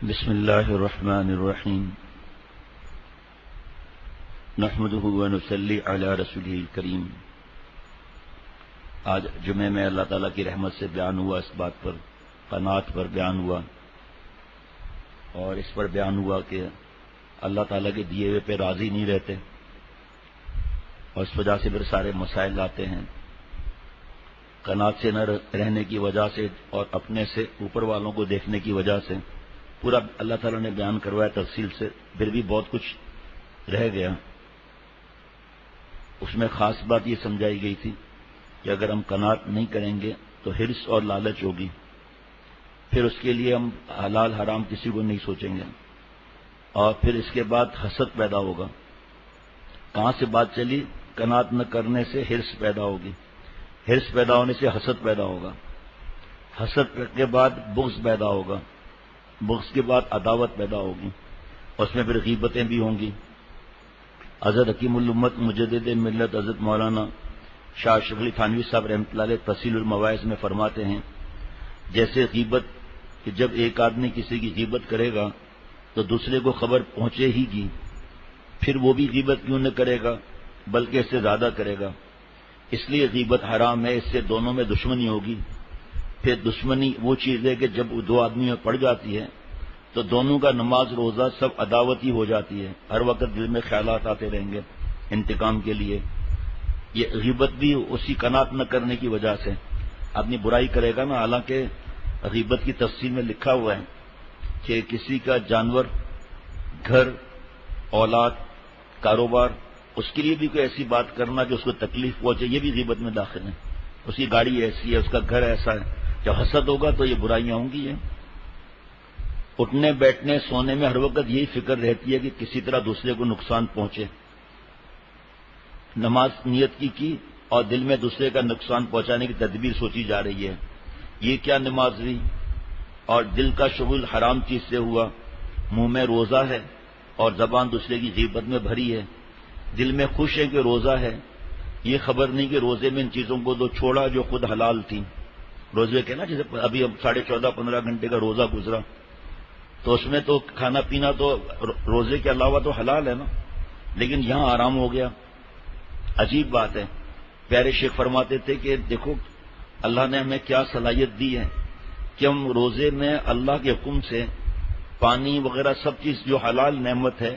بسم اللہ الرحمن الرحیم نحمده ونصلی علی رسولہ الکریم۔ آج جمعے میں اللہ تعالیٰ کی رحمت سے بیان ہوا، اس بات پر قناعت پر بیان ہوا، اور اس پر بیان ہوا کہ اللہ تعالیٰ کے دیے ہوئے پہ راضی نہیں رہتے، اور اس وجہ سے پھر سارے مسائل آتے ہیں۔ قناعت سے نہ رہنے کی وجہ سے اور اپنے سے اوپر والوں کو دیکھنے کی وجہ سے پورا اللہ تعالیٰ نے بیان کروایا تفصیل سے، پھر بھی بہت کچھ رہ گیا۔ اس میں خاص بات یہ سمجھائی گئی تھی کہ اگر ہم قناعت نہیں کریں گے تو حرص اور لالچ ہوگی، پھر اس کے لیے ہم حلال حرام کسی کو نہیں سوچیں گے، اور پھر اس کے بعد حسد پیدا ہوگا۔ کہاں سے بات چلی؟ قناعت نہ کرنے سے حرص پیدا ہوگی، حرص پیدا ہونے سے حسد پیدا ہوگا، حسد کے بعد بغض پیدا ہوگا، بغض کے بعد عداوت پیدا ہوگی، اور اس میں پھر غیبتیں بھی ہوں گی۔ حضرت حکیم الامت مجدد ملت حضرت مولانا شاہ اشرف علی تھانوی صاحب رحمۃ اللہ علیہ تفصیل المواعظ میں فرماتے ہیں، جیسے غیبت کہ جب ایک آدمی کسی کی غیبت کرے گا تو دوسرے کو خبر پہنچے ہی گی، پھر وہ بھی غیبت کیوں نہ کرے گا بلکہ اس سے زیادہ کرے گا۔ اس لیے غیبت حرام ہے، اس سے دونوں میں دشمنی ہوگی۔ پھر دشمنی وہ چیز ہے کہ جب دو آدمی میں پڑ جاتی ہے تو دونوں کا نماز روزہ سب عداوت ہی ہو جاتی ہے، ہر وقت دل میں خیالات آتے رہیں گے انتقام کے لیے۔ یہ غیبت بھی اسی قناعت نہ کرنے کی وجہ سے آدمی برائی کرے گا نا، حالانکہ غیبت کی تفصیل میں لکھا ہوا ہے کہ کسی کا جانور، گھر، اولاد، کاروبار، اس کے لیے بھی کوئی ایسی بات کرنا کہ اس کو تکلیف پہنچے، یہ بھی غیبت میں داخل ہے۔ اس کی گاڑی ایسی ہے، اس کا گھر ایسا ہے، جب حسد ہوگا تو یہ برائیاں ہوں گی۔ اٹھنے بیٹھنے سونے میں ہر وقت یہی فکر رہتی ہے کہ کسی طرح دوسرے کو نقصان پہنچے۔ نماز نیت کی اور دل میں دوسرے کا نقصان پہنچانے کی تدبیر سوچی جا رہی ہے، یہ کیا نماز ہوئی؟ اور دل کا شغل حرام چیز سے ہوا، منہ میں روزہ ہے اور زبان دوسرے کی غیبت میں بھری ہے، دل میں خوش ہے کہ روزہ ہے، یہ خبر نہیں کہ روزے میں ان چیزوں کو تو چھوڑا جو خود حلال تھی۔ روزے کے نا جیسے ابھی 14.5-15 گھنٹے کا روزہ گزرا تو اس میں تو کھانا پینا تو روزے کے علاوہ تو حلال ہے نا، لیکن یہاں آرام ہو گیا۔ عجیب بات ہے، پیارے شیخ فرماتے تھے کہ دیکھو اللہ نے ہمیں کیا صلاحیت دی ہے کہ ہم روزے میں اللہ کے حکم سے پانی وغیرہ سب چیز جو حلال نعمت ہے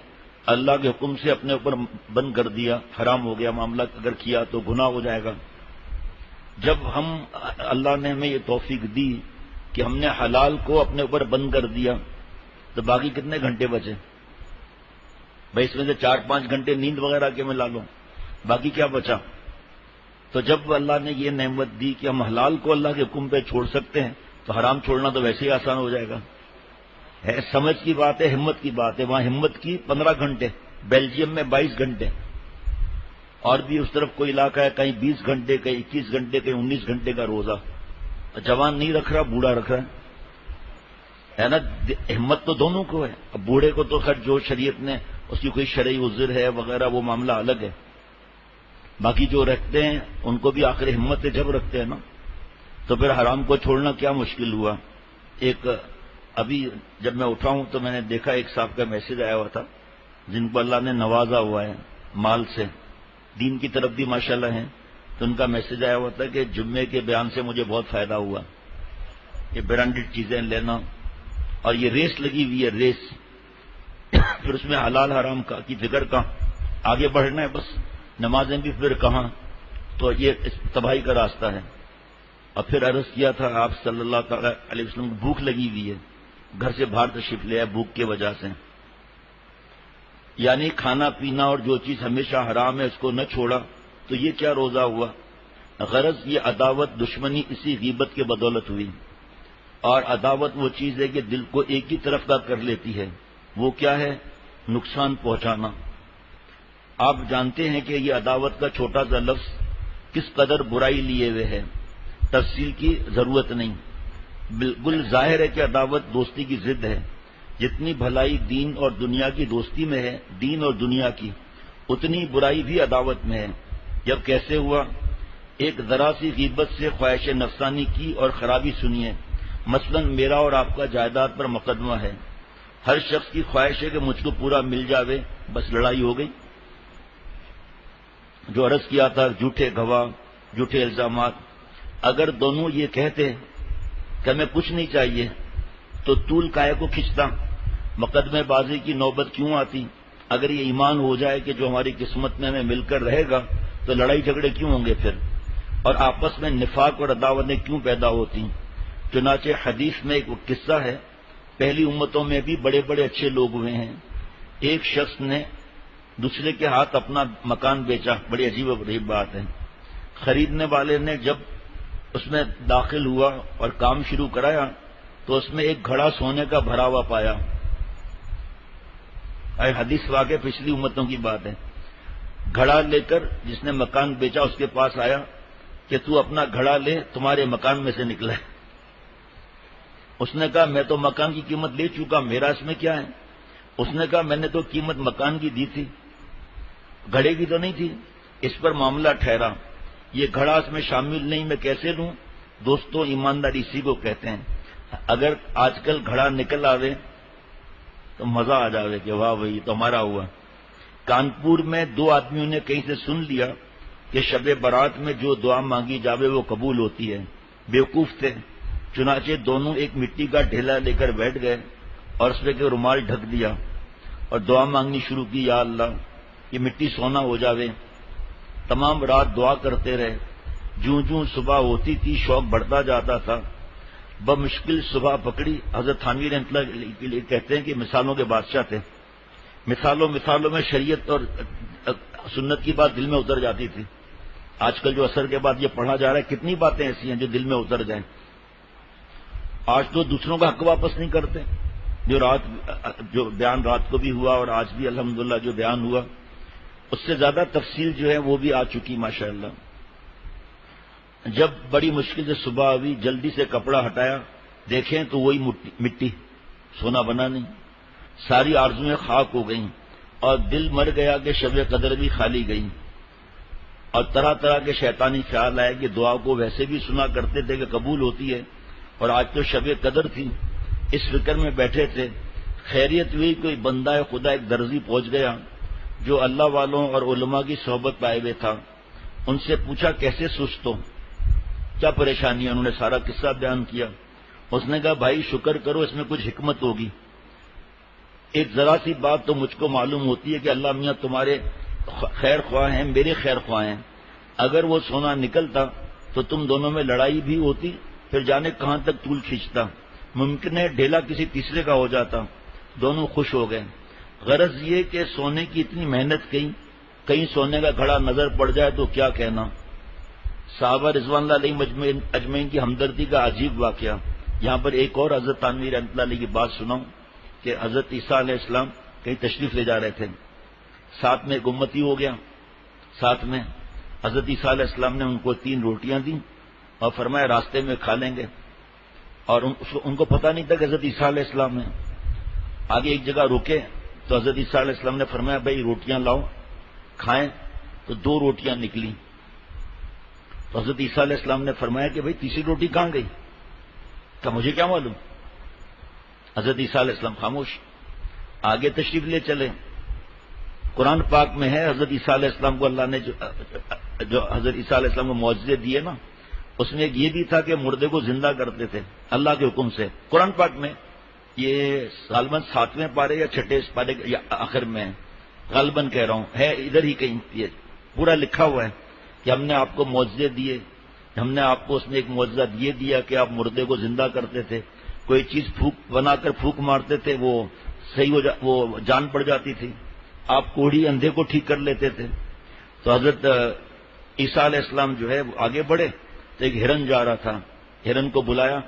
اللہ کے حکم سے اپنے اوپر بند کر دیا، حرام ہو گیا معاملہ، اگر کیا تو گناہ ہو جائے گا۔ جب ہم اللہ نے ہمیں یہ توفیق دی کہ ہم نے حلال کو اپنے اوپر بند کر دیا تو باقی کتنے گھنٹے بچے؟ بھائی اس میں سے 4-5 گھنٹے نیند وغیرہ کے میں لا لو، باقی کیا بچا؟ تو جب اللہ نے یہ نعمت دی کہ ہم حلال کو اللہ کے حکم پہ چھوڑ سکتے ہیں تو حرام چھوڑنا تو ویسے ہی آسان ہو جائے گا۔ ہے سمجھ کی بات ہے، ہمت کی بات ہے۔ وہاں ہمت کی 15 گھنٹے، بیلجیم میں 22 گھنٹے، اور بھی اس طرف کوئی علاقہ ہے کہیں 20 گھنٹے، کہیں 21 گھنٹے، کہیں 19 گھنٹے کا روزہ۔ جوان نہیں رکھ رہا، بوڑھا رکھ رہا ہے نا۔ ہمت تو دونوں کو ہے۔ اب بوڑھے کو تو خیر جو شریعت نے اس کی کوئی شرعی عذر ہے وغیرہ وہ معاملہ الگ ہے، باقی جو رکھتے ہیں ان کو بھی آخر ہمت ہے جب رکھتے ہیں نا۔ تو پھر حرام کو چھوڑنا کیا مشکل ہوا۔ ایک ابھی جب میں اٹھا ہوں تو میں نے دیکھا ایک صاحب کا میسج آیا ہوا تھا جن کو اللہ نے نوازا ہوا ہے مال سے، دین کی طرف بھی ماشاءاللہ ہیں، تو ان کا میسج آیا ہوا تھا کہ جمعے کے بیان سے مجھے بہت فائدہ ہوا، یہ برانڈڈ چیزیں لینا، اور یہ ریس لگی ہوئی ہے، ریس، پھر اس میں حلال حرام کی فکر کہاں، آگے بڑھنا ہے بس، نمازیں بھی پھر کہاں، تو یہ تباہی کا راستہ ہے۔ اور پھر عرض کیا تھا آپ صلی اللہ تعالی علیہ وسلم کو بھوک لگی ہوئی ہے، گھر سے باہر تشریف لے آئے بھوک کی وجہ سے، یعنی کھانا پینا اور جو چیز ہمیشہ حرام ہے اس کو نہ چھوڑا، تو یہ کیا روزہ ہوا؟ غرض یہ عداوت دشمنی اسی غیبت کے بدولت ہوئی، اور عداوت وہ چیز ہے کہ دل کو ایک ہی طرف کا کر لیتی ہے، وہ کیا ہے؟ نقصان پہنچانا۔ آپ جانتے ہیں کہ یہ عداوت کا چھوٹا سا لفظ کس قدر برائی لیے ہوئے ہے، تفصیل کی ضرورت نہیں، بالکل ظاہر ہے کہ عداوت دوستی کی ضد ہے۔ جتنی بھلائی دین اور دنیا کی دوستی میں ہے، دین اور دنیا کی، اتنی برائی بھی عداوت میں ہے۔ جب کیسے ہوا؟ ایک ذرا سی غیبت سے خواہش نفسانی کی اور خرابی سنیے، مثلا میرا اور آپ کا جائیداد پر مقدمہ ہے، ہر شخص کی خواہش ہے کہ مجھ کو پورا مل جاوے، بس لڑائی ہو گئی۔ جو عرض کیا تھا جھوٹے گواہ، جھوٹے الزامات، اگر دونوں یہ کہتے کہ ہمیں کچھ نہیں چاہیے تو طول کائے کو کھنچتا، مقدمے بازی کی نوبت کیوں آتی؟ اگر یہ ایمان ہو جائے کہ جو ہماری قسمت میں ہمیں مل کر رہے گا تو لڑائی جھگڑے کیوں ہوں گے پھر، اور آپس میں نفاق اور عداوتیں کیوں پیدا ہوتی؟ چنانچہ حدیث میں ایک قصہ ہے، پہلی امتوں میں بھی بڑے بڑے اچھے لوگ ہوئے ہیں۔ ایک شخص نے دوسرے کے ہاتھ اپنا مکان بیچا، بڑی عجیب و غریب بات ہے۔ خریدنے والے نے جب اس میں داخل ہوا اور کام شروع کرایا تو اس میں ایک گھڑا سونے کا بھرا ہوا پایا۔ حدیث واقع پچھلی امتوں کی بات ہے۔ گھڑا لے کر جس نے مکان بیچا اس کے پاس آیا کہ تو اپنا گھڑا لے، تمہارے مکان میں سے نکلا ہے۔ اس نے کہا میں تو مکان کی قیمت لے چکا، میرا اس میں کیا ہے؟ اس نے کہا میں نے تو قیمت مکان کی دی تھی، گھڑے کی تو نہیں تھی۔ اس پر معاملہ ٹھہرا، یہ گھڑا اس میں شامل نہیں، میں کیسے لوں؟ دوستوں ایمانداری اسی کو کہتے ہیں۔ اگر آج کل گھڑا نکل آوے تو مزہ آ جاوے کہ واہ بھائی تو ہمارا ہوا۔ کانپور میں دو آدمیوں نے کہیں سے سن لیا کہ شب برات میں جو دعا مانگی جاوے وہ قبول ہوتی ہے، بیوقوف تھے، چنانچہ دونوں ایک مٹی کا ڈھیلا لے کر بیٹھ گئے اور اس پہ کہ رومال ڈھک دیا اور دعا مانگنی شروع کی، یا اللہ یہ مٹی سونا ہو جاوے۔ تمام رات دعا کرتے رہے، جوں جوں صبح ہوتی تھی شوق بڑھتا جاتا تھا۔ بمشکل صبح پکڑی۔ حضرت تھانوی رحمۃ اللہ کے لیے کہتے ہیں کہ مثالوں کے بادشاہ تھے، مثالوں میں شریعت اور سنت کی بات دل میں اتر جاتی تھی۔ آج کل جو اثر کے بعد یہ پڑھا جا رہا ہے، کتنی باتیں ایسی ہیں جو دل میں اتر جائیں۔ آج تو دوسروں کا حق واپس نہیں کرتے۔ جو بیان رات کو بھی ہوا اور آج بھی الحمدللہ جو بیان ہوا، اس سے زیادہ تفصیل جو ہے وہ بھی آ چکی ماشاءاللہ۔ جب بڑی مشکل سے صبح ہوئی، جلدی سے کپڑا ہٹایا، دیکھیں تو وہی مٹی، سونا بنا نہیں۔ ساری آرزویں خاک ہو گئیں اور دل مر گیا کہ شب قدر بھی خالی گئی، اور طرح طرح کے شیطانی خیال آئے کہ دعا کو ویسے بھی سنا کرتے تھے کہ قبول ہوتی ہے، اور آج تو شب قدر تھی۔ اس فکر میں بیٹھے تھے، خیریت ہوئی کوئی بندہ خدا ایک درزی پہنچ گیا جو اللہ والوں اور علماء کی صحبت پائے ہوئے تھا۔ ان سے پوچھا کیسے سست ہو، کیا پریشانی ہے؟ انہوں نے سارا قصہ بیان کیا۔ اس نے کہا بھائی شکر کرو، اس میں کچھ حکمت ہوگی۔ ایک ذرا سی بات تو مجھ کو معلوم ہوتی ہے کہ اللہ میاں تمہارے خیر خواہ ہیں، میرے خیر خواہ ہیں۔ اگر وہ سونا نکلتا تو تم دونوں میں لڑائی بھی ہوتی، پھر جانے کہاں تک طول کھینچتا، ممکن ہے ڈھیلا کسی تیسرے کا ہو جاتا۔ دونوں خوش ہو گئے۔ غرض یہ کہ سونے کی اتنی محنت کی، کہیں سونے کا گھڑا نظر پڑ جائے تو کیا کہنا۔ صحابہ رضوان اللہ علیہم اجمعین کی ہمدردی کا عجیب واقعہ۔ یہاں پر ایک اور حضرت تھانوی رحمۃ اللہ علیہ کی بات سناؤں کہ حضرت عیسیٰ علیہ السلام کہیں تشریف لے جا رہے تھے، ساتھ میں ایک امتی ہو گیا، ساتھ میں حضرت عیسیٰ علیہ السلام نے ان کو 3 روٹیاں دیں اور فرمایا راستے میں کھا لیں گے، اور ان کو پتہ نہیں تھا کہ حضرت عیسیٰ علیہ السلام ہیں۔ آگے ایک جگہ رکے تو حضرت عیسیٰ علیہ السلام نے فرمایا بھائی روٹیاں لاؤ کھائیں، تو 2 روٹیاں نکلی۔ تو حضرت عیسیٰ علیہ السلام نے فرمایا کہ بھائی تیسری روٹی کہاں گئی؟ کہ مجھے کیا معلوم۔ حضرت عیسیٰ علیہ السلام خاموش، آگے تشریف لے چلے۔ قرآن پاک میں ہے حضرت عیسیٰ علیہ السلام کو اللہ نے جو حضرت عیسیٰ علیہ السلام کو معجزے دیے نا، اس میں ایک یہ بھی تھا کہ مردے کو زندہ کرتے تھے اللہ کے حکم سے۔ قرآن پاک میں یہ غالباً 7ویں پارے یا 6 پارے یا آخر میں ہے، غالباً کہہ رہا ہوں، ہے ادھر ہی کہیں، یہ پورا لکھا ہوا ہے کہ ہم نے آپ کو معجزے دیے، ہم نے آپ کو اس میں ایک معجزہ یہ دیا کہ آپ مردے کو زندہ کرتے تھے، کوئی چیز پھونک بنا کر پھونک مارتے تھے وہ صحیح وہ جان پڑ جاتی تھی، آپ کوڑھی اندھے کو ٹھیک کر لیتے تھے۔ تو حضرت عیسیٰ علیہ السلام جو ہے وہ آگے بڑھے تو ایک ہرن جا رہا تھا، ہرن کو بلایا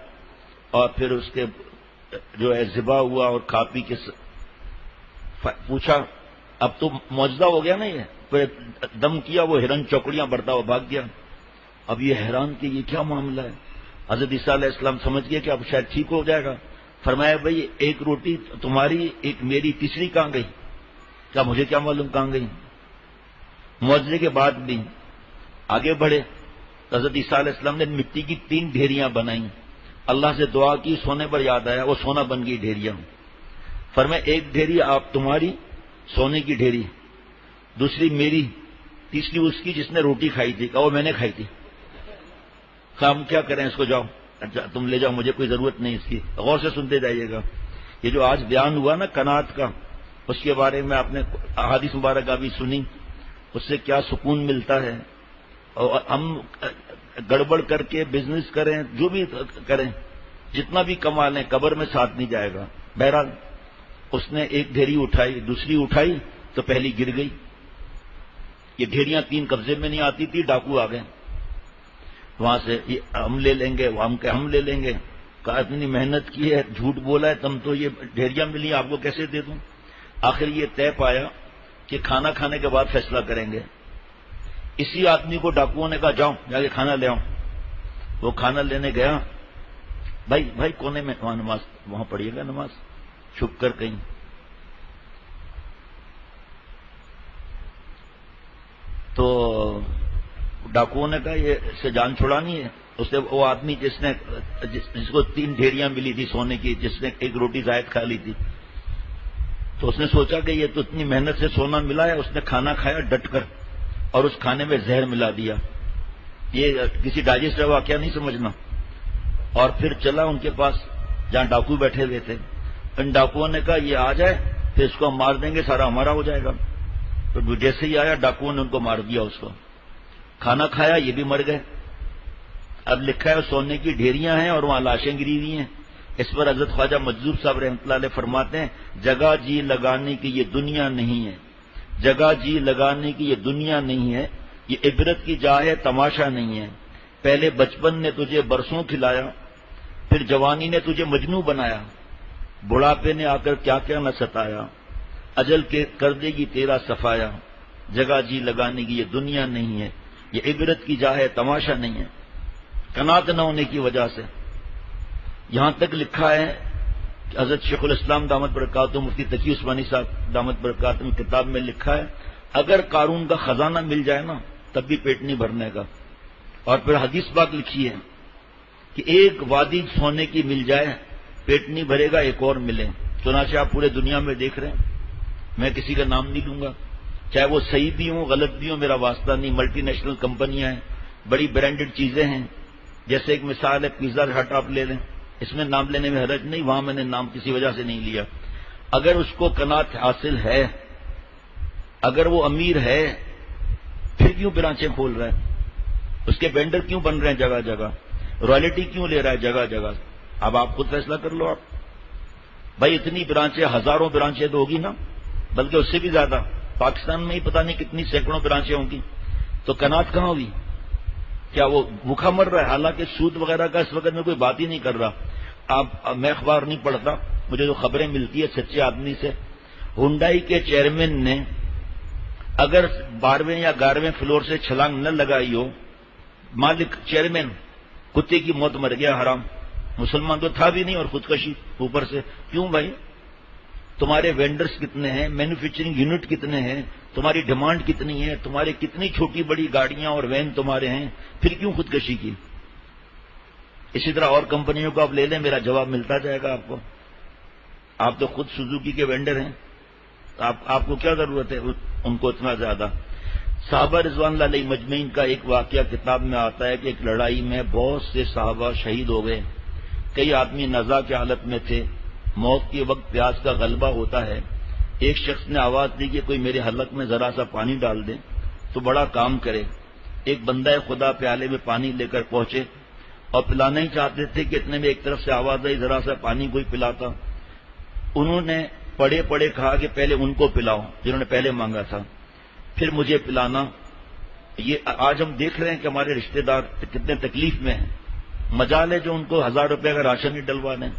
اور پھر اس کے جو ہے ذبح ہوا اور کھا پی کے پوچھا اب تو معجزہ ہو گیا نا، یہ پھر دم کیا، وہ ہرن چوکڑیاں بڑھتا ہوا بھاگ گیا۔ اب یہ حیران کہ یہ کیا معاملہ ہے۔ حضرت عیسیٰ علیہ السلام سمجھ گئے کہ اب شاید ٹھیک ہو جائے گا۔ فرمایا بھائی ایک روٹی تمہاری ایک میری، تیسری کہاں گئی؟ کیا مجھے کیا معلوم کہاں گئی۔ معجزے کے بعد بھی آگے بڑھے، حضرت عیسیٰ علیہ السلام نے مٹی کی 3 ڈھیریاں بنائیں، اللہ سے دعا کی، سونے پر یاد آیا، وہ سونا بن گئی ڈھیریاں۔ فرمایا ایک ڈھیری آپ تمہاری سونے کی ڈھیری، دوسری میری، تیسری اس کی جس نے روٹی کھائی تھی. کہا وہ میں نے کھائی تھی. کہا ہم کیا کریں اس کو، جاؤ اچھا تم لے جاؤ، مجھے کوئی ضرورت نہیں اس کی. غور سے سنتے جائیے گا. یہ جو آج بیان ہوا نا قناعت کا، اس کے بارے میں آپ نے احادیث مبارکہ بھی سنی، اس سے کیا سکون ملتا ہے. اور ہم گڑبڑ کر کے بزنس کریں، جو بھی کریں، جتنا بھی کما لیں، قبر میں ساتھ نہیں جائے گا. بہرحال اس نے ایک ڈھیری اٹھائی، دوسری اٹھائی تو پہلی گر گئی. یہ ڈھیریاں 3 قبضے میں نہیں آتی تھی، ڈاکو آ گئے وہاں سے، ہم لے لیں گے، ہم لے لیں گے. کہا اتنی محنت کی ہے، جھوٹ بولا ہے، تم تو یہ ڈھیریاں ملی آپ کو کیسے دے دوں. آخر یہ طے پایا کہ کھانا کھانے کے بعد فیصلہ کریں گے. اسی آدمی کو ڈاکوؤں نے کہا جاؤ جا کے کھانا لے آؤ. وہ کھانا لینے گیا. بھائی کونے میں وہاں نماز، وہاں پڑھیے گا نماز چھپ کر کہیں. تو ڈاکوؤں نے کہا یہ اس سے جان چھڑانی ہے. اس نے وہ آدمی جس کو 3 ڈھیریاں ملی تھی سونے کی، جس نے ایک روٹی زائد کھا لی تھی، تو اس نے سوچا کہ یہ تو اتنی محنت سے سونا ملا ہے. اس نے کھانا کھایا ڈٹ کر اور اس کھانے میں زہر ملا دیا. یہ کسی ڈائجسٹ کا واقعہ نہیں سمجھنا. اور پھر چلا ان کے پاس جہاں ڈاکو بیٹھے ہوئے تھے. ان ڈاکوؤں نے کہا یہ آ جائے پھر اس کو ہم مار دیں گے، سارا ہمارا ہو جائے گا. تو جیسے ہی آیا ڈاکوؤں نے ان کو مار دیا. اس کو کھانا کھایا، یہ بھی مر گئے. اب لکھا ہے سونے کی ڈھیریاں ہیں اور وہاں لاشیں گری ہوئی ہیں. اس پر حضرت خواجہ مجذوب صاحب رحمۃ اللہ علیہ فرماتے ہیں جگہ جی لگانے کی یہ دنیا نہیں ہے، جگہ جی لگانے کی یہ دنیا نہیں ہے، یہ عبرت کی جا ہے، تماشا نہیں ہے. پہلے بچپن نے تجھے برسوں کھلایا، پھر جوانی نے تجھے مجنوں بنایا، بڑھاپے نے آ کر کیا کیا نہ ستایا، اجل کے کر دے گی تیرا صفایا. جگہ جی لگانے کی یہ دنیا نہیں ہے، یہ عبرت کی جا ہے، تماشا نہیں ہے. قناعت نہ ہونے کی وجہ سے یہاں تک لکھا ہے کہ حضرت شیخ الاسلام دامت برکاتہ مفتی تقی عثمانی صاحب دامت برکاتہ میں کتاب میں لکھا ہے اگر قارون کا خزانہ مل جائے نا تب بھی پیٹ نہیں بھرنے کا. اور پھر حدیث پاک لکھی ہے کہ ایک وادی سونے کی مل جائے پیٹ نہیں بھرے گا، ایک اور ملے. چنانچہ آپ پورے دنیا میں دیکھ رہے ہیں، میں کسی کا نام نہیں لوں گا، چاہے وہ صحیح بھی ہوں غلط بھی ہوں، میرا واسطہ نہیں. ملٹی نیشنل کمپنیاں ہیں، بڑی برانڈڈ چیزیں ہیں. جیسے ایک مثال ہے پیزا ہٹ آپ لے لیں، اس میں نام لینے میں حرج نہیں، وہاں میں نے نام کسی وجہ سے نہیں لیا. اگر اس کو قناعت حاصل ہے، اگر وہ امیر ہے، پھر کیوں برانچیں کھول رہا ہے؟ اس کے وینڈر کیوں بن رہے ہیں جگہ جگہ؟ رائلٹی کیوں لے رہا ہے جگہ جگہ؟ اب آپ خود فیصلہ کر لو. آپ بھائی اتنی برانچیں، ہزاروں برانچیں تو ہوگی نا، بلکہ اس سے بھی زیادہ. پاکستان میں ہی پتہ نہیں کتنی سینکڑوں برانچیں ہوں گی. تو قناعت کہاں ہوئی؟ کیا وہ بھوکا مر رہا ہے؟ حالانکہ سود وغیرہ کا اس وقت میں کوئی بات ہی نہیں کر رہا. میں اخبار نہیں پڑھتا، مجھے جو خبریں ملتی ہے سچے آدمی سے، ہنڈائی کے چیئرمین نے اگر 12ویں یا 11ویں فلور سے چھلانگ نہ لگائی ہو، مالک چیئرمین کتے کی موت مر گیا حرام. مسلمان تو تھا بھی نہیں اور خودکشی اوپر سے. کیوں بھائی؟ تمہارے وینڈرز کتنے ہیں، مینوفیکچرنگ یونٹ کتنے ہیں، تمہاری ڈیمانڈ کتنی ہے، تمہاری کتنی چھوٹی بڑی گاڑیاں اور وین تمہارے ہیں، پھر کیوں خودکشی کی؟ اسی طرح اور کمپنیوں کو آپ لے لیں، میرا جواب ملتا جائے گا آپ کو. آپ تو خود سوزوکی کے وینڈر ہیں، آپ کو کیا ضرورت ہے ان کو اتنا زیادہ؟ صحابہ رضوان اللہ علیہ مجمعین کا ایک واقعہ کتاب میں آتا ہے کہ ایک لڑائی میں بہت سے صحابہ شہید ہو گئے. کئی آدمی نزا کی حالت میں تھے، موت کے وقت پیاس کا غلبہ ہوتا ہے. ایک شخص نے آواز دی کہ کوئی میرے حلق میں ذرا سا پانی ڈال دے تو بڑا کام کرے. ایک بندہ خدا پیالے میں پانی لے کر پہنچے اور پلانا ہی چاہتے تھے کہ اتنے میں ایک طرف سے آواز آئی ذرا سا پانی کوئی پلاتا. انہوں نے پڑے پڑے کہا کہ پہلے ان کو پلاؤ جنہوں نے پہلے مانگا تھا، پھر مجھے پلانا. یہ آج ہم دیکھ رہے ہیں کہ ہمارے رشتہ دار کتنے تکلیف میں ہیں. مجال ہے جو ان کو 1000 روپے کا راشن ہی ڈلوا دیں.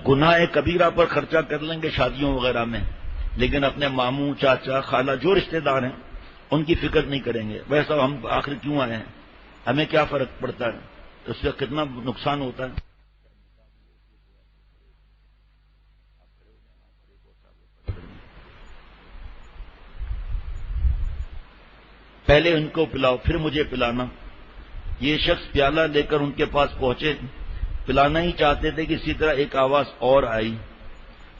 گناہ کبیرہ پر خرچہ کر لیں گے شادیوں وغیرہ میں، لیکن اپنے ماموں چاچا خالہ جو رشتہ دار ہیں ان کی فکر نہیں کریں گے. ویسا ہم آخر کیوں آئے ہیں؟ ہمیں کیا فرق پڑتا ہے؟ اس سے کتنا نقصان ہوتا ہے. پہلے ان کو پلاؤ پھر مجھے پلانا. یہ شخص پیالہ لے کر ان کے پاس پہنچے، پلانا ہی چاہتے تھے کہ اسی طرح ایک آواز اور آئی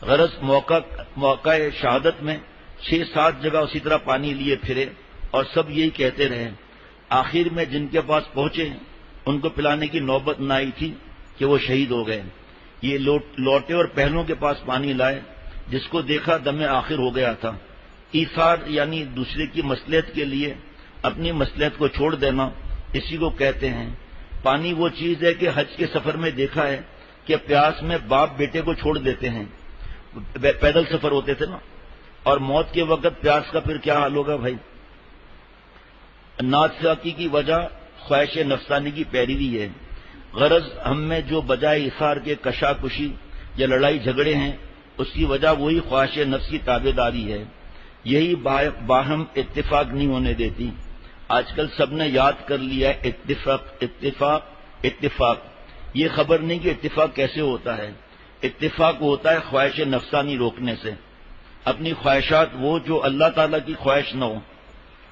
غرض موقع شہادت میں 6-7 جگہ اسی طرح پانی لیے پھرے اور سب یہی کہتے رہے. آخر میں جن کے پاس پہنچے ان کو پلانے کی نوبت نہ آئی تھی کہ وہ شہید ہو گئے. یہ لوٹے اور پہلوں کے پاس پانی لائے، جس کو دیکھا دم آخر ہو گیا تھا. ایثار یعنی دوسرے کی مصلحت کے لیے اپنی مصلحت کو چھوڑ دینا، اسی کو کہتے ہیں. پانی وہ چیز ہے کہ حج کے سفر میں دیکھا ہے کہ پیاس میں باپ بیٹے کو چھوڑ دیتے ہیں. پیدل سفر ہوتے تھے نا، اور موت کے وقت پیاس کا پھر کیا حال ہوگا بھائی. ناچاکی کی وجہ خواہش نفسانی کی پیروی ہے. غرض ہم میں جو بجائے ایثار کے کشاکشی یا لڑائی جھگڑے ہیں، اس کی وجہ وہی خواہش نفس کی تابع داری ہے. یہی باہم اتفاق نہیں ہونے دیتی. آج کل سب نے یاد کر لیا ہے اتفاق اتفاق اتفاق. یہ خبر نہیں کہ اتفاق کیسے ہوتا ہے. اتفاق ہوتا ہے خواہش نفسانی روکنے سے. اپنی خواہشات وہ جو اللہ تعالیٰ کی خواہش نہ ہو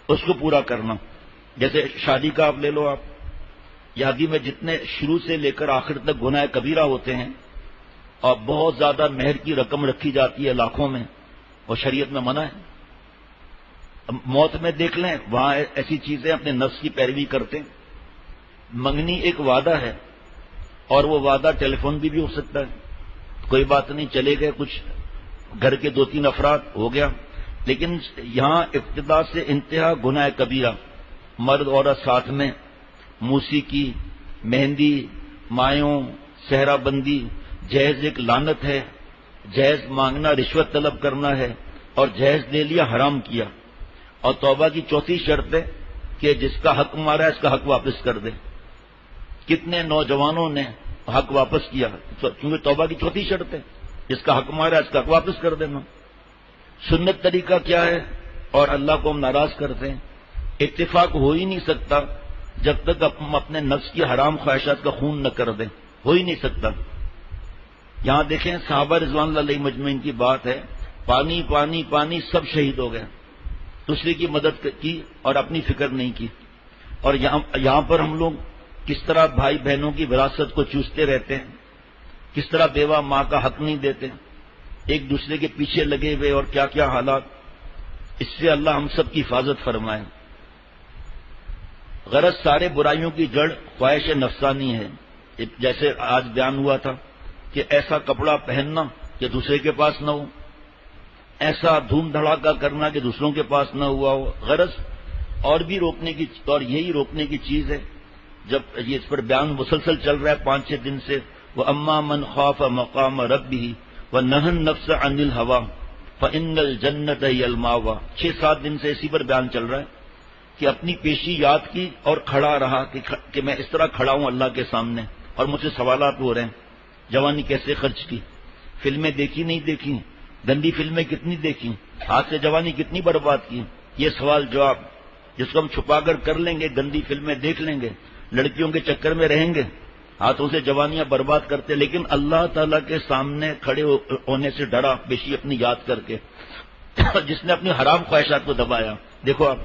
اس کو پورا کرنا. جیسے شادی کا آپ لے لو، آپ شادی میں جتنے شروع سے لے کر آخر تک گناہ کبیرہ ہوتے ہیں اور بہت زیادہ مہر کی رقم رکھی جاتی ہے لاکھوں میں، اور شریعت میں منع ہے. موت میں دیکھ لیں وہاں ایسی چیزیں اپنے نفس کی پیروی کرتے ہیں. منگنی ایک وعدہ ہے اور وہ وعدہ ٹیلی فون بھی ہو سکتا ہے. کوئی بات نہیں، چلے گئے کچھ گھر کے 2-3 افراد ہو گیا. لیکن یہاں ابتدا سے انتہا گناہ کبیرہ، مرد عورت ساتھ میں، موسیقی، مہندی، مایوں، صحرا بندی، جہیز ایک لعنت ہے. جہیز مانگنا رشوت طلب کرنا ہے، اور جہیز لے لیا حرام کیا. اور توبہ کی چوتھی شرط ہے کہ جس کا حق مارا ہے اس کا حق واپس کر دے. کتنے نوجوانوں نے حق واپس کیا، کیونکہ توبہ کی چوتھی شرط ہے جس کا حق مارا ہے اس کا حق واپس کر دینا. سنت طریقہ کیا ہے اور اللہ کو ہم ناراض کرتے ہیں. اتفاق ہو ہی نہیں سکتا جب تک ہم اپنے نفس کی حرام خواہشات کا خون نہ کر دیں. ہو ہی نہیں سکتا. یہاں دیکھیں صحابہ رضوان اللہ علیہ مجمعین کی بات ہے، پانی پانی پانی سب شہید ہو گئے. دوسرے کی مدد کی اور اپنی فکر نہیں کی. اور یہاں پر ہم لوگ کس طرح بھائی بہنوں کی وراثت کو چوستے رہتے ہیں، کس طرح بیوہ ماں کا حق نہیں دیتے، ایک دوسرے کے پیچھے لگے ہوئے، اور کیا کیا حالات. اس سے اللہ ہم سب کی حفاظت فرمائے. غرض سارے برائیوں کی جڑ خواہش نفسانی ہے. جیسے آج بیان ہوا تھا کہ ایسا کپڑا پہننا کہ دوسرے کے پاس نہ ہو، ایسا دھوم دھڑاکا کرنا کہ دوسروں کے پاس نہ ہوا ہو. غرض اور بھی روکنے کی، اور یہی روکنے کی چیز ہے. جب یہ اس پر بیان مسلسل چل رہا ہے 5-6 دن سے، وَأَمَّا مَنْ خَافَ مَقَامَ رَبِّهِ وَنَهَى النَّفْسَ عَنِ الْهَوَىٰ فَإِنَّ الْجَنَّةَ هِيَ الْمَأْوَىٰ. 6-7 دن سے اسی پر بیان چل رہا ہے کہ اپنی پیشی یاد کی اور کھڑا رہا کہ میں اس طرح کھڑا ہوں اللہ کے سامنے، اور مجھ سے سوالات ہو رہے ہیں. جوانی کیسے خرچ کی، فلمیں دیکھی نہیں دیکھی، گندی فلمیں کتنی دیکھی، ہاتھ سے جوانی کتنی برباد کی. یہ سوال جواب جس کو ہم چھپا کر لیں گے، گندی فلمیں دیکھ لیں گے، لڑکیوں کے چکر میں رہیں گے، ہاتھوں سے جوانیاں برباد کرتے، لیکن اللہ تعالیٰ کے سامنے کھڑے ہونے سے ڈرا پیشی اپنی یاد کر کے. جس نے اپنی حرام خواہشات کو دبایا، دیکھو آپ،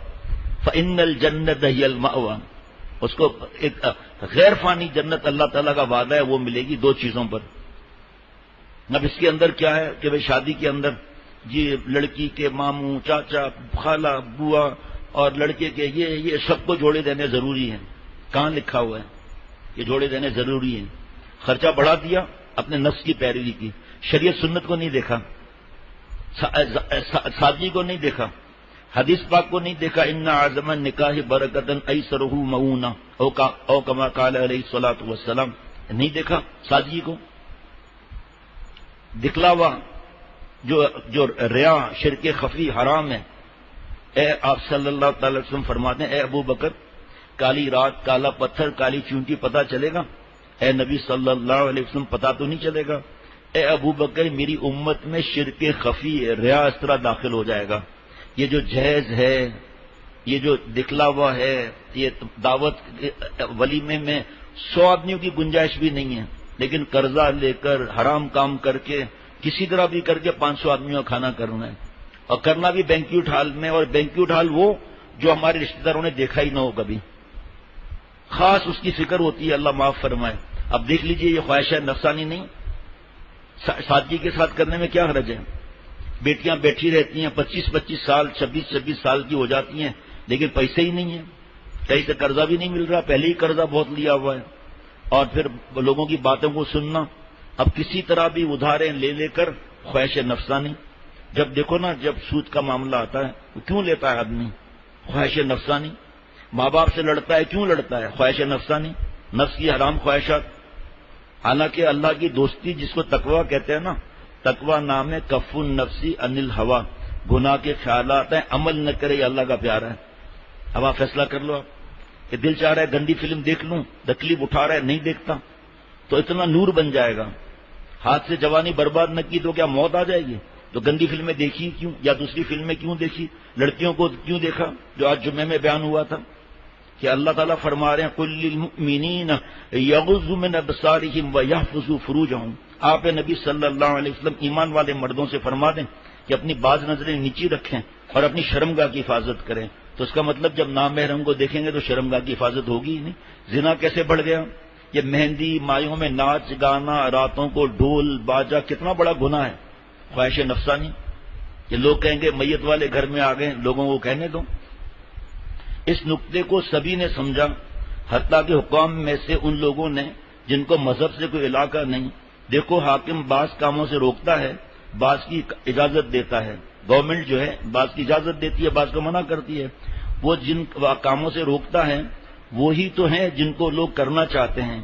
فَإِنَّ الْجَنَّةَ هِيَ الْمَأْوَىٰ، اس کو ایک غیر فانی جنت اللہ تعالیٰ کا وعدہ ہے، وہ ملے گی 2 چیزوں پر. اب اس کے اندر کیا ہے کہ شادی کے اندر جی لڑکی کے ماموں، چاچا، خالہ، بوا اور لڑکے کے یہ سب کو جوڑے دینے ضروری ہیں. کہاں لکھا ہوا ہے یہ جوڑے دینے ضروری ہیں؟ خرچہ بڑھا دیا، اپنے نفس کی پیروی کی. شریعت سنت کو نہیں دیکھا، سادگی کو نہیں دیکھا، حدیث پاک کو نہیں دیکھا. ان اعظم النکاح برکتن ایسرہ مؤونہ او کما قال علیہ الصلوۃ والسلام. نہیں دیکھا سادگی کو. دکھلاوا جو ریا، شرک خفی حرام ہے. اے آپ صلی اللہ تعالی وسلم فرماتے ہیں، اے ابو بکر، کالی رات، کالا پتھر، کالی چونٹی پتہ چلے گا؟ اے نبی صلی اللہ علیہ وسلم پتہ تو نہیں چلے گا. اے ابو بکر، میری امت میں شرک خفی، ریا اس طرح داخل ہو جائے گا. یہ جو جہیز ہے، یہ جو دکھلاوا ہے، یہ دعوت ولیمے میں 100 آدمیوں کی گنجائش بھی نہیں ہے، لیکن قرضہ لے کر حرام کام کر کے کسی طرح بھی کر کے 500 آدمیوں کا کھانا کرنا ہے، اور کرنا بھی بینکوٹ ہال میں. اور بینکوٹ ہال وہ جو ہمارے رشتہ داروں نے دیکھا ہی نہ ہو کبھی، خاص اس کی فکر ہوتی ہے. اللہ معاف فرمائے. اب دیکھ لیجئے، یہ خواہش ہے نفسانی نہیں. سادگی کے ساتھ کرنے میں کیا حرج ہے؟ بیٹیاں بیٹھی رہتی ہیں 25-25 سال 26-26 سال کی ہو جاتی ہیں، لیکن پیسے ہی نہیں ہیں، کہیں سے قرضہ بھی نہیں مل رہا، پہلے ہی قرضہ بہت لیا ہوا ہے، اور پھر لوگوں کی باتوں کو سننا، اب کسی طرح بھی ادھاریں لے لے کر خواہش نفسانی. جب دیکھو نا، جب سود کا معاملہ آتا ہے تو کیوں لیتا ہے آدمی؟ خواہش نفسانی. ماں باپ سے لڑتا ہے، کیوں لڑتا ہے؟ خواہش نفسانی، نفس کی حرام خواہشات. حالانکہ اللہ کی دوستی جس کو تقویٰ کہتے ہیں نا، تقویٰ نام ہے کف النفسی عن الہوا، گناہ کے خیالات ہیں، عمل نہ کرے یہ اللہ کا پیارا ہے. اب آپ فیصلہ کر لو، آپ کہ دل چاہ رہا ہے گندی فلم دیکھ لوں، تکلیف اٹھا رہا ہے نہیں دیکھتا، تو اتنا نور بن جائے گا. ہاتھ سے جوانی برباد نہ کی تو کیا موت آ جائے گی؟ تو گندی فلمیں دیکھی کیوں، یا دوسری فلمیں کیوں دیکھی، لڑکیوں کو کیوں دیکھا، جو آج جمعے میں بیان ہوا تھا کہ اللہ تعالیٰ فرما رہے ہیں قل للمؤمنین یغضوا من ابصارہم ویحفظوا فروجہم. آپ نبی صلی اللہ علیہ وسلم ایمان والے مردوں سے فرما دیں کہ اپنی بعض نظریں نیچی رکھیں اور اپنی شرمگاہ کی حفاظت کریں. تو اس کا مطلب جب نامحرم کو دیکھیں گے تو شرمگاہ کی حفاظت ہوگی ہی نہیں. زنا کیسے بڑھ گیا؟ یہ مہندی، مایوں میں ناچ گانا، راتوں کو ڈھول باجا، کتنا بڑا گناہ ہے. خواہش نفسانی کہ لوگ کہیں گے میت والے گھر میں آ گئے، لوگوں کو کہنے دو. اس نقطے کو سبھی نے سمجھا، حتیٰ کہ حکام میں سے ان لوگوں نے جن کو مذہب سے کوئی علاقہ نہیں. دیکھو حاکم بعض کاموں سے روکتا ہے، بعض کی اجازت دیتا ہے. گورنمنٹ جو ہے بعض کی اجازت دیتی ہے، بعض کو منع کرتی ہے. وہ جن کاموں سے روکتا ہے وہی تو ہیں جن کو لوگ کرنا چاہتے ہیں،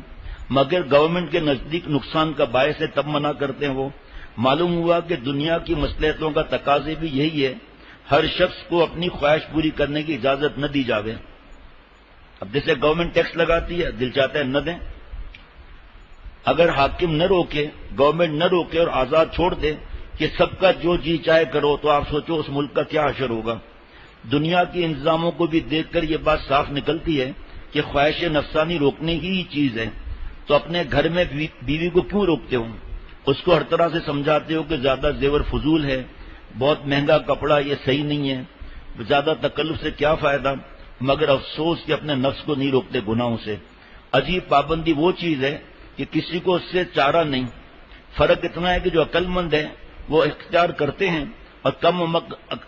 مگر گورنمنٹ کے نزدیک نقصان کا باعث ہے تب منع کرتے ہیں. وہ معلوم ہوا کہ دنیا کی مصلحتوں کا تقاضے بھی یہی ہے، ہر شخص کو اپنی خواہش پوری کرنے کی اجازت نہ دی جاوے. اب جیسے گورنمنٹ ٹیکس لگاتی ہے، دل چاہتا ہے نہ دیں. اگر حاکم نہ روکے، گورنمنٹ نہ روکے اور آزاد چھوڑ دے کہ سب کا جو جی چاہے کرو، تو آپ سوچو اس ملک کا کیا حشر ہوگا. دنیا کے انتظاموں کو بھی دیکھ کر یہ بات صاف نکلتی ہے کہ خواہش نفسانی روکنے کی ہی چیز ہے. تو اپنے گھر میں بیوی کو کیوں روکتے ہو؟ اس کو ہر طرح سے سمجھاتے ہو کہ زیادہ زیور فضول ہے، بہت مہنگا کپڑا یہ صحیح نہیں ہے، زیادہ تکلف سے کیا فائدہ، مگر افسوس کہ اپنے نفس کو نہیں روکتے گناہوں سے. عجیب پابندی وہ چیز ہے کہ کسی کو اس سے چارہ نہیں. فرق اتنا ہے کہ جو عقل مند ہے وہ اختیار کرتے ہیں اور کم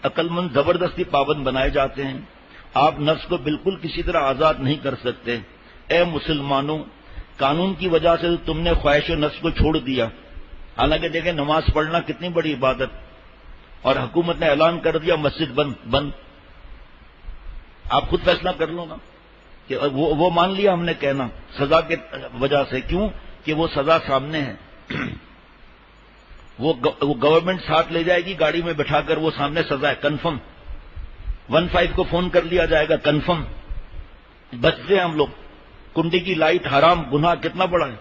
عقل مند زبردستی پابند بنائے جاتے ہیں. آپ نفس کو بالکل کسی طرح آزاد نہیں کر سکتے. اے مسلمانوں، قانون کی وجہ سے تم نے خواہش و نفس کو چھوڑ دیا. حالانکہ دیکھیں نماز پڑھنا کتنی بڑی عبادت، اور حکومت نے اعلان کر دیا مسجد بند. آپ خود فیصلہ کر لو نا کہ وہ مان لیا ہم نے کہنا سزا کے وجہ سے. کیوں کہ وہ سزا سامنے ہے. وہ گورنمنٹ ساتھ لے جائے گی گاڑی میں بٹھا کر، وہ سامنے سزا ہے کنفرم. 15 کو فون کر لیا جائے گا کنفرم. بچتے ہیں ہم لوگ. کنڈی کی لائٹ حرام، گناہ کتنا بڑا ہے.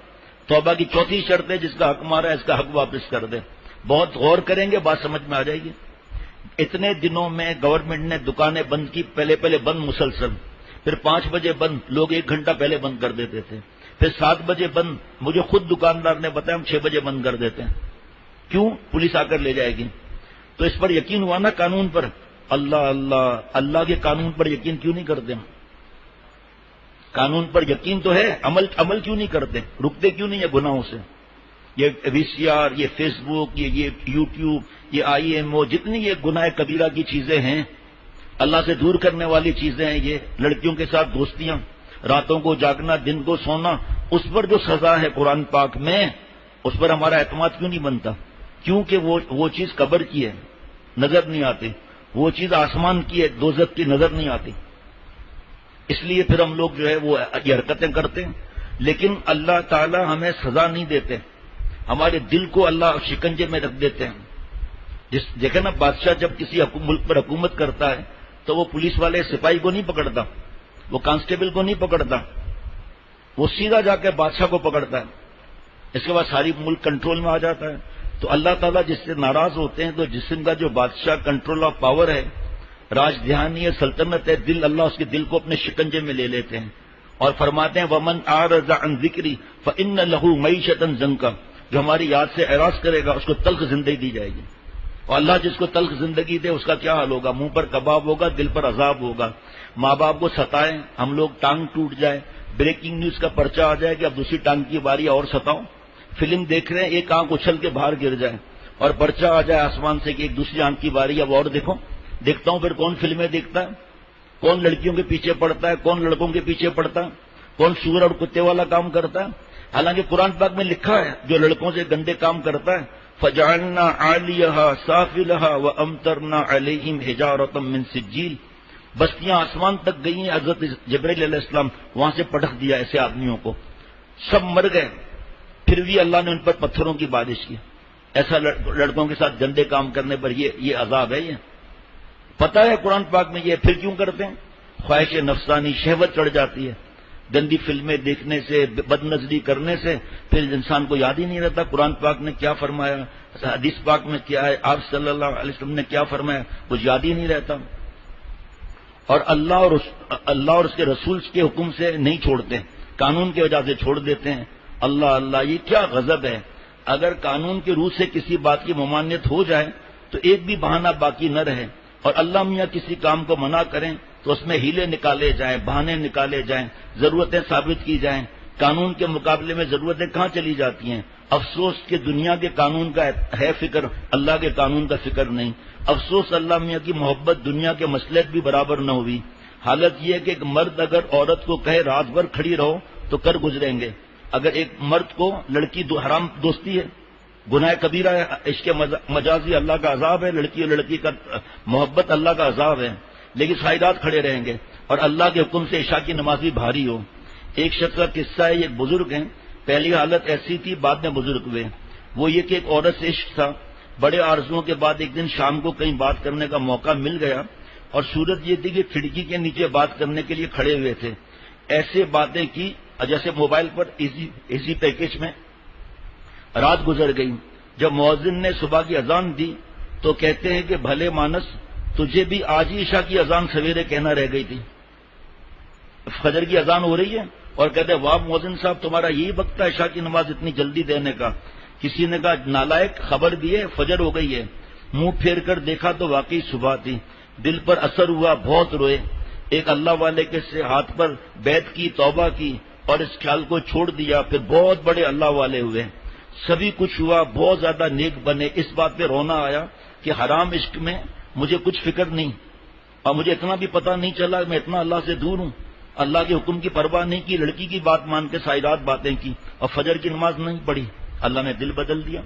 توبہ کی چوتھی شرط ہے جس کا حق مارا ہے اس کا حق واپس کر دے. بہت غور کریں گے بات سمجھ میں آ جائے گی. اتنے دنوں میں گورنمنٹ نے دکانیں بند کی، پہلے بند مسلسل، پھر 5 بجے بند، لوگ 1 گھنٹہ پہلے بند کر دیتے تھے، پھر 7 بجے بند. مجھے خود دکاندار نے بتایا ہم 6 بجے بند کر دیتے ہیں. کیوں؟ پولیس آ کر لے جائے گی. تو اس پر یقین ہوا نا قانون پر. اللہ کے قانون پر یقین کیوں نہیں کرتے ہم؟ قانون پر یقین تو ہے، عمل کیوں نہیں کرتے؟ رکتے کیوں نہیں ہے گناہوں سے؟ یہ VCR، یہ فیس بک، یہ یوٹیوب، یہ IMO، جتنی یہ گناہ کبیرہ کی چیزیں ہیں، اللہ سے دور کرنے والی چیزیں ہیں، یہ لڑکیوں کے ساتھ دوستیاں، راتوں کو جاگنا، دن کو سونا، اس پر جو سزا ہے قرآن پاک میں، اس پر ہمارا اعتماد کیوں نہیں بنتا؟ کیونکہ وہ چیز قبر کی ہے، نظر نہیں آتی. وہ چیز آسمان کی ہے، دوزخ کی نظر نہیں آتی. اس لیے پھر ہم لوگ جو ہے وہ یہ حرکتیں کرتے ہیں. لیکن اللہ تعالی ہمیں سزا نہیں دیتے، ہمارے دل کو اللہ شکنجے میں رکھ دیتے ہیں. دیکھیں نا، بادشاہ جب کسی ملک پر حکومت کرتا ہے تو وہ پولیس والے سپاہی کو نہیں پکڑتا، وہ کانسٹیبل کو نہیں پکڑتا، وہ سیدھا جا کے بادشاہ کو پکڑتا ہے. اس کے بعد ساری ملک کنٹرول میں آ جاتا ہے. تو اللہ تعالیٰ جس سے ناراض ہوتے ہیں تو جسم کا جو بادشاہ کنٹرول آف پاور ہے، راج دھانی ہے، سلطنت ہے، دل، اللہ اس کے دل کو اپنے شکنجے میں لے لیتے ہیں اور فرماتے ہیں وَمَنْ أَعْرَضَ عَنْ ذِكْرِي فَإِنَّ لَهُ مَعِيشَةً ضَنْكًا. جو ہماری یاد سے اعراض کرے گا اس کو تلخ زندگی دی جائے گی. اور اللہ جس کو تلخ زندگی دے اس کا کیا حال ہوگا؟ منہ پر کباب ہوگا، دل پر عذاب ہوگا. ماں باپ کو ستائیں، ہم لوگ ٹانگ ٹوٹ جائے، بریکنگ نیوز کا پرچہ آ جائے کہ اب دوسری ٹانگ کی باری اور ستاؤ، فلم دیکھ رہے ہیں، ایک آنکھ اچھل کے باہر گر جائے اور پرچہ آ جائے آسمان سے کہ ایک دوسری آنکھ کی باری، اب اور دیکھتا ہوں پھر کون فلمیں دیکھتا ہے، کون لڑکیوں کے پیچھے پڑتا ہے، کون لڑکوں کے پیچھے پڑتا ہے، کون سور اور کتے والا کام کرتا ہے۔ حالانکہ قرآن پاک میں لکھا ہے جو لڑکوں سے گندے کام کرتا ہے فجعلنا عالیہا سافلہا وامطرنا علیہم حجارۃ من سجیل، بستیاں آسمان تک گئی ہیں، حضرت جبرائیل علیہ السلام وہاں سے پٹخ دیا ایسے آدمیوں کو، سب مر گئے، پھر بھی اللہ نے ان پر پتھروں کی بارش کی۔ ایسا لڑکوں کے ساتھ گندے کام کرنے پر یہ عذاب ہے۔ یہ پتہ ہے قرآن پاک میں، یہ پھر کیوں کرتے ہیں؟ خواہش نفسانی، شہوت چڑھ جاتی ہے، گندی فلمیں دیکھنے سے، بد نظری کرنے سے پھر انسان کو یاد ہی نہیں رہتا قرآن پاک نے کیا فرمایا، حدیث پاک میں کیا ہے، آپ صلی اللہ علیہ وسلم نے کیا فرمایا، کچھ یاد ہی نہیں رہتا۔ اور اللہ اور اس کے رسول کے حکم سے نہیں چھوڑتے، قانون کی وجہ سے چھوڑ دیتے ہیں۔ اللہ یہ کیا غضب ہے۔ اگر قانون کی روح سے کسی بات کی ممانعت ہو جائے تو ایک بھی بہانہ باقی نہ رہے، اور اللہ میاں کسی کام کو منع کریں تو اس میں ہیلے نکالے جائیں، بہانے نکالے جائیں، ضرورتیں ثابت کی جائیں۔ قانون کے مقابلے میں ضرورتیں کہاں چلی جاتی ہیں؟ افسوس کہ دنیا کے قانون کا ہے فکر، اللہ کے قانون کا فکر نہیں۔ افسوس اللہ میاں کی محبت دنیا کے مصلحت بھی برابر نہ ہوئی۔ حالت یہ ہے کہ ایک مرد اگر عورت کو کہے رات بھر کھڑی رہو تو کر گزریں گے، اگر ایک مرد کو لڑکی حرام دوستی ہے، گناہ کبیرہ ہے، عشق مجازی اللہ کا عذاب ہے، لڑکی اور لڑکی کا محبت اللہ کا عذاب ہے، لیکن ساری رات کھڑے رہیں گے اور اللہ کے حکم سے عشاء کی نماز بھی بھاری ہو۔ ایک شخص کا قصہ ہے، ایک بزرگ ہیں، پہلی حالت ایسی تھی، بعد میں بزرگ ہوئے۔ وہ یہ کہ ایک عورت سے عشق تھا، بڑے آرزوؤں کے بعد ایک دن شام کو کہیں بات کرنے کا موقع مل گیا، اور صورت یہ تھی کہ کھڑکی کے نیچے بات کرنے کے لیے کھڑے ہوئے تھے۔ ایسے باتیں کی جیسے موبائل پر ایزی پیکج میں۔ رات گزر گئی، جب مؤذن نے صبح کی اذان دی تو کہتے ہیں کہ بھلے مانس، تجھے بھی آج ہی عشاء کی اذان سویرے کہنا رہ گئی تھی، فجر کی اذان ہو رہی ہے اور کہتے ہیں واہ مؤذن صاحب تمہارا یہی وقت ہے عشاء کی نماز اتنی جلدی دینے کا۔ کسی نے کہا نالائق، خبر بھی ہے فجر ہو گئی ہے۔ منہ پھیر کر دیکھا تو واقعی صبح تھی، دل پر اثر ہوا، بہت روئے۔ ایک اللہ والے کے سے ہاتھ پر بیعت کی، توبہ کی اور اس خیال کو چھوڑ دیا، پھر بہت بڑے اللہ والے ہوئے، سبھی کچھ ہوا، بہت زیادہ نیک بنے۔ اس بات پہ رونا آیا کہ حرام عشق میں مجھے کچھ فکر نہیں، اور مجھے اتنا بھی پتہ نہیں چلا میں اتنا اللہ سے دور ہوں، اللہ کے حکم کی پرواہ نہیں کی، لڑکی کی بات مان کے ساری رات باتیں کی اور فجر کی نماز نہیں پڑھی۔ اللہ نے دل بدل دیا۔